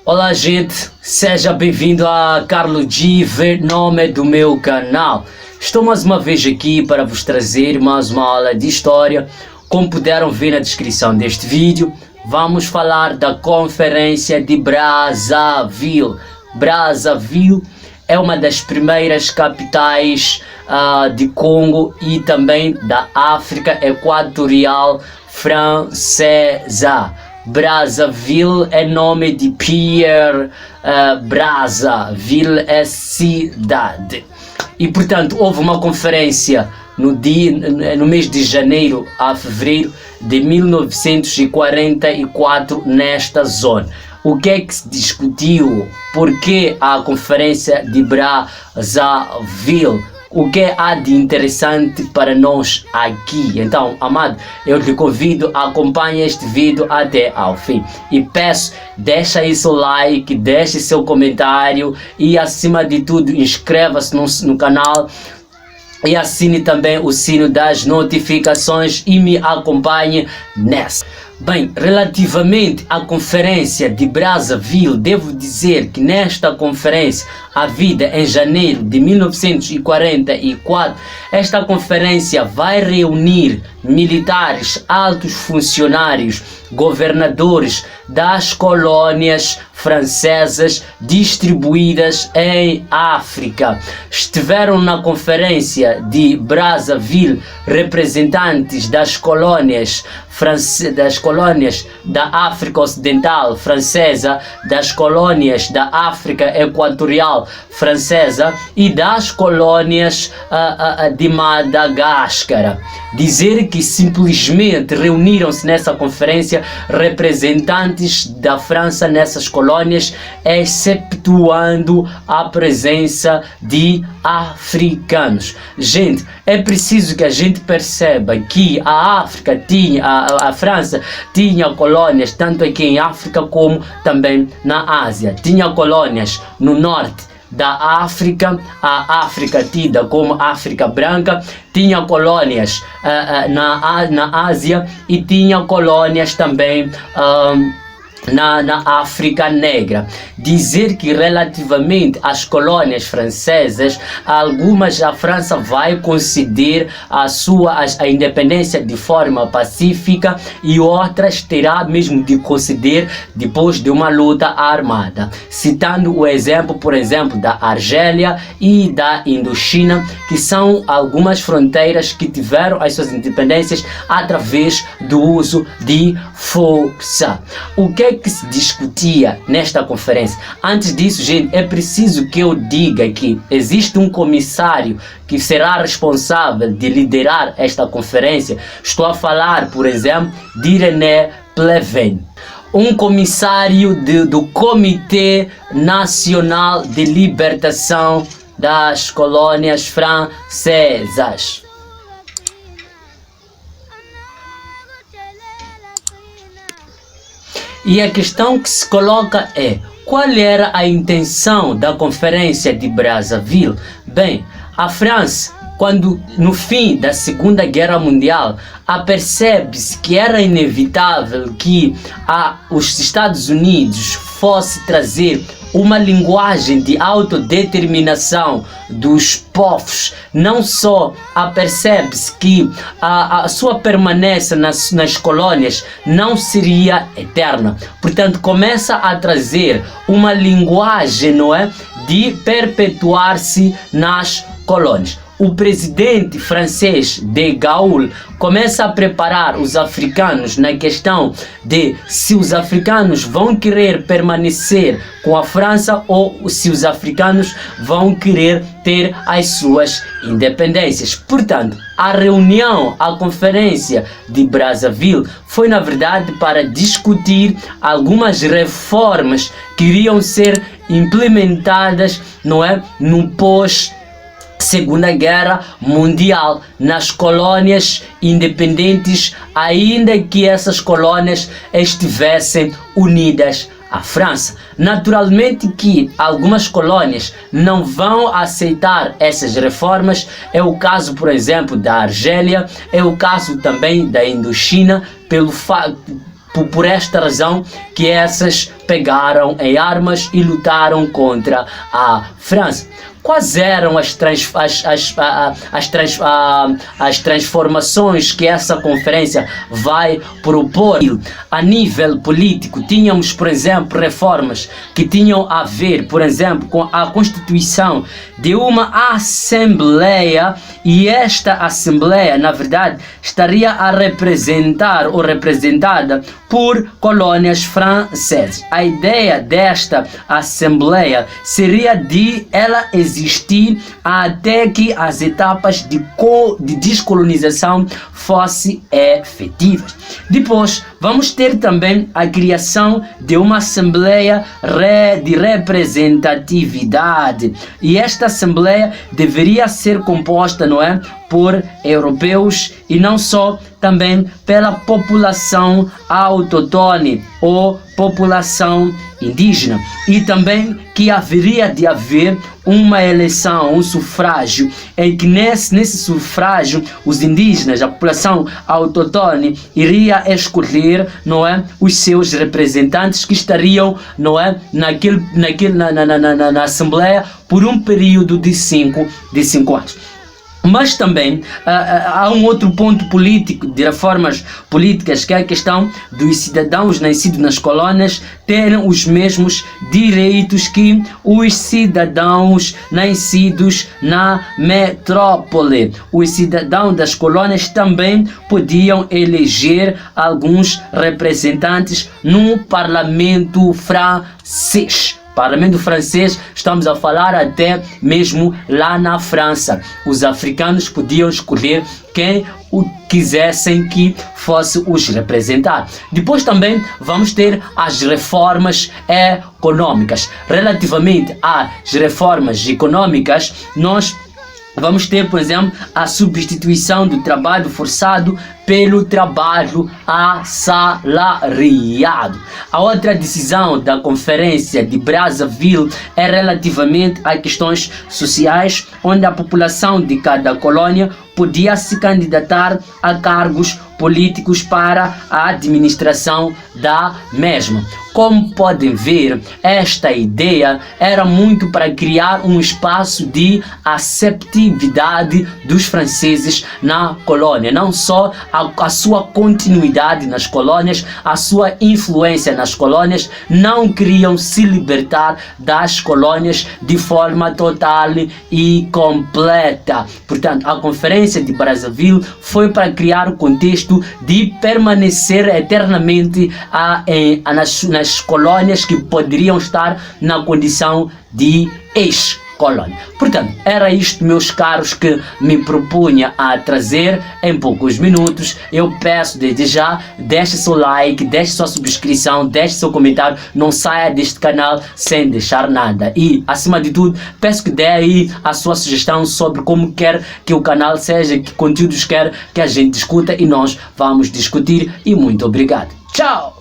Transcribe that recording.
Olá gente, seja bem-vindo a Carlo G, nome do meu canal. Estou mais uma vez aqui para vos trazer mais uma aula de história. Como puderam ver na descrição deste vídeo, vamos falar da Conferência de Brazzaville. Brazzaville é uma das primeiras capitais de Congo e também da África Equatorial Francesa. Brazzaville é nome de Pierre Brazzaville é cidade. E portanto houve uma conferência no mês de janeiro a fevereiro de 1944 nesta zona. O que é que se discutiu? Por que a conferência de Brazzaville? O que há de interessante para nós aqui? Então, amado, eu lhe convido a acompanhar este vídeo até ao fim. E peço, deixa aí seu like, deixe seu comentário e acima de tudo, inscreva-se no canal. E assine também o sino das notificações e me acompanhe nessa. Bem, relativamente à conferência de Brazzaville, devo dizer que nesta conferência, havida em janeiro de 1944, esta conferência vai reunir militares, altos funcionários, governadores das colônias francesas distribuídas em África. Estiveram na conferência de Brazzaville representantes das colônias da África Ocidental Francesa, das colônias da África Equatorial Francesa e das colônias de Madagascar. Dizer que simplesmente reuniram-se nessa conferência representantes da França nessas colônias, exceptuando a presença de africanos. Gente, é preciso que a gente perceba que a África a França tinha colônias tanto aqui em África como também na Ásia. Tinha colônias no norte da África, a África tida como África Branca, tinha colônias na Ásia e tinha colônias também na África Negra. Dizer que relativamente às colônias francesas, algumas a França vai conceder a independência de forma pacífica e outras terá mesmo de conceder depois de uma luta armada. Citando o exemplo, por exemplo, da Argélia e da Indochina, que são algumas fronteiras que tiveram as suas independências através do uso de força. O que é que se discutia nesta conferência? Antes disso, gente, é preciso que eu diga que existe um comissário que será responsável de liderar esta conferência. Estou a falar, por exemplo, de René Pleven, um comissário do Comitê Nacional de Libertação das Colônias Francesas. E a questão que se coloca é: qual era a intenção da conferência de Brazzaville? Bem, a França, quando no fim da Segunda Guerra Mundial, apercebe-se que era inevitável que os Estados Unidos fosse trazer uma linguagem de autodeterminação dos povos. Não só apercebe-se que a sua permanência nas colônias não seria eterna. Portanto, começa a trazer uma linguagem, não é, de perpetuar-se nas colônias. O presidente francês de Gaulle começa a preparar os africanos na questão de se os africanos vão querer permanecer com a França ou se os africanos vão querer ter as suas independências. Portanto, a reunião, a conferência de Brazzaville foi na verdade para discutir algumas reformas que iriam ser implementadas, não é, no Segunda Guerra Mundial nas colônias independentes, ainda que essas colônias estivessem unidas à França. Naturalmente que algumas colônias não vão aceitar essas reformas. É o caso, por exemplo, da Argélia, é o caso também da Indochina, por esta razão que essas pegaram em armas e lutaram contra a França. Quais eram as transformações que essa conferência vai propor? A nível político, tínhamos, por exemplo, reformas que tinham a ver, por exemplo, com a constituição de uma assembleia, e esta assembleia, na verdade, estaria a representar ou representada por colônias francesas. A ideia desta assembleia seria de ela existir até que as etapas de descolonização fossem efetivas. Depois, vamos ter também a criação de uma assembleia de representatividade, e esta assembleia deveria ser composta, não é, por europeus e não só, também pela população autóctone ou população indígena, e também que haveria de haver uma eleição, um sufrágio, em que nesse sufrágio os indígenas, a população autóctone, iria escolher, não é, os seus representantes que estariam, não é, na Assembleia por um período de 5 anos. Mas também há um outro ponto político, de reformas políticas, que é a questão dos cidadãos nascidos nas colônias terem os mesmos direitos que os cidadãos nascidos na metrópole. Os cidadãos das colônias também podiam eleger alguns representantes no parlamento francês. Parlamento francês, estamos a falar até mesmo lá na França. Os africanos podiam escolher quem quisessem que fosse os representar. Depois também vamos ter as reformas econômicas. Relativamente às reformas econômicas, nós vamos ter, por exemplo, a substituição do trabalho forçado pelo trabalho assalariado. A outra decisão da Conferência de Brazzaville é relativamente a questões sociais, onde a população de cada colônia podia se candidatar a cargos políticos para a administração da mesma. Como podem ver, esta ideia era muito para criar um espaço de aceptabilidade dos franceses na colônia, não só a sua continuidade nas colônias, a sua influência nas colônias. Não queriam se libertar das colônias de forma total e completa. Portanto, a Conferência de Brazzaville foi para criar o contexto de permanecer eternamente nas colônias que poderiam estar na condição de ex-colônia. Portanto, era isto, meus caros, que me propunha a trazer em poucos minutos. Eu peço desde já, deixe seu like, deixe sua subscrição, deixe seu comentário, não saia deste canal sem deixar nada. E, acima de tudo, peço que dê aí a sua sugestão sobre como quer que o canal seja, que conteúdos quer que a gente discuta, e nós vamos discutir. E muito obrigado. Tchau!